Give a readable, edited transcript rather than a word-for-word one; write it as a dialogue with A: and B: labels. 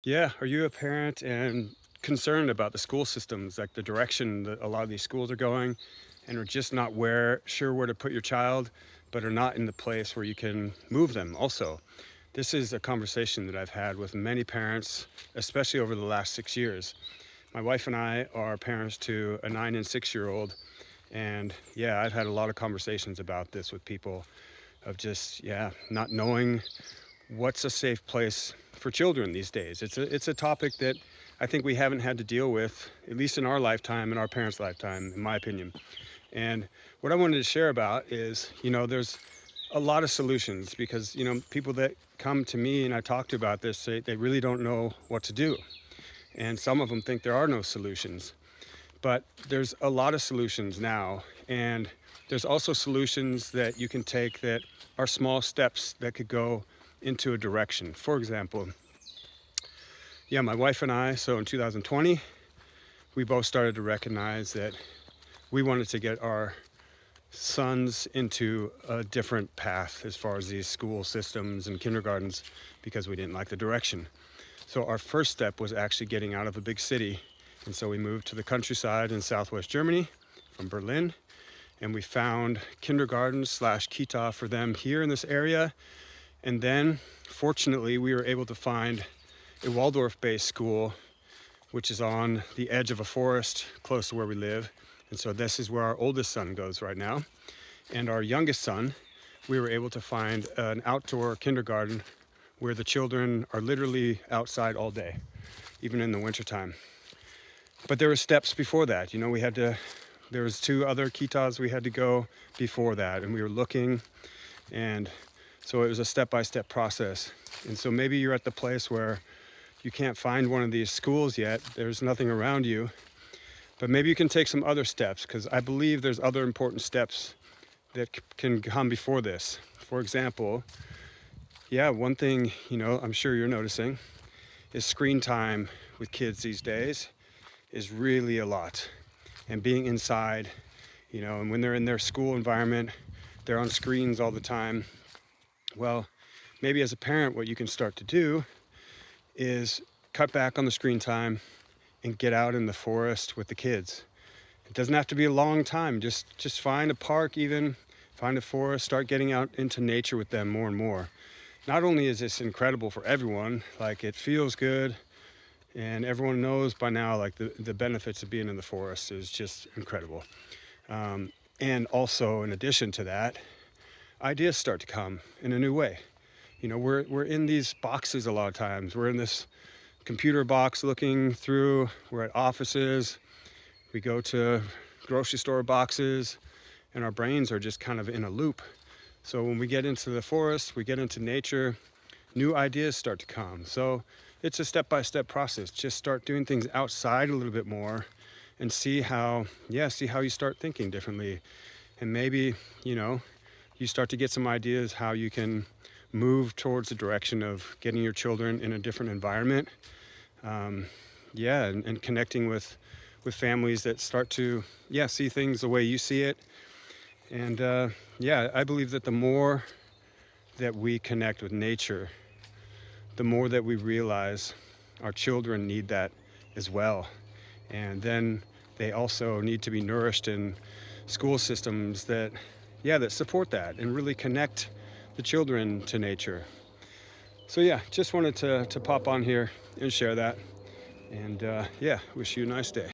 A: Yeah, are you a parent and concerned about the school systems, like the direction that a lot of these schools are going, and are just not sure where to put your child, but are not in the place where you can move them also? This is a conversation that I've had with many parents, especially over the last 6 years. My wife and I are parents to a 9 and 6 year old. And yeah, I've had a lot of conversations about this with people of just, yeah, not knowing what's a safe place for children these days. It's a topic that I think we haven't had to deal with, at least in our lifetime, in our parents' lifetime, in my opinion. And what I wanted to share about is, there's a lot of solutions because, people that come to me and I talk to about this, they really don't know what to do. And some of them think there are no solutions. But there's a lot of solutions now. And there's also solutions that you can take that are small steps that could go into a direction. For example, yeah, my wife and I, so in 2020, we both started to recognize that we wanted to get our sons into a different path as far as these school systems and kindergartens because we didn't like the direction. So our first step was actually getting out of a big city. And so we moved to the countryside in southwest Germany from Berlin. And we found kindergarten slash kita for them here in this area. And then, fortunately, we were able to find a Waldorf-based school, which is on the edge of a forest close to where we live. And so this is where our oldest son goes right now. And our youngest son, we were able to find an outdoor kindergarten where the children are literally outside all day, even in the wintertime. But there were steps before that. There was two other kitas we had to go before that, and we were looking, and so it was a step-by-step process. And so maybe you're at the place where you can't find one of these schools yet, there's nothing around you, but maybe you can take some other steps, because I believe there's other important steps that can come before this. For example, yeah, one thing, I'm sure you're noticing is screen time with kids these days is really a lot. And being inside, and when they're in their school environment, they're on screens all the time. Well, maybe as a parent, what you can start to do is cut back on the screen time and get out in the forest with the kids. It doesn't have to be a long time. Just find a park, even find a forest, start getting out into nature with them more and more. Not only is this incredible for everyone, like it feels good, and everyone knows by now, like the benefits of being in the forest is just incredible. And also, in addition to that, ideas start to come in a new way. We're in these boxes a lot of times. We're in this computer box looking through. We're at offices. We go to grocery store boxes, and our brains are just kind of in a loop. So when we get into the forest, we get into nature, new ideas start to come. So it's a step-by-step process. Just start doing things outside a little bit more and see how you start thinking differently. And maybe, you start to get some ideas how you can move towards the direction of getting your children in a different environment. And connecting with families that start to, see things the way you see it. And I believe that the more that we connect with nature, the more that we realize our children need that as well. And then they also need to be nourished in school systems that support that and really connect the children to nature. So just wanted to pop on here and share that. And wish you a nice day.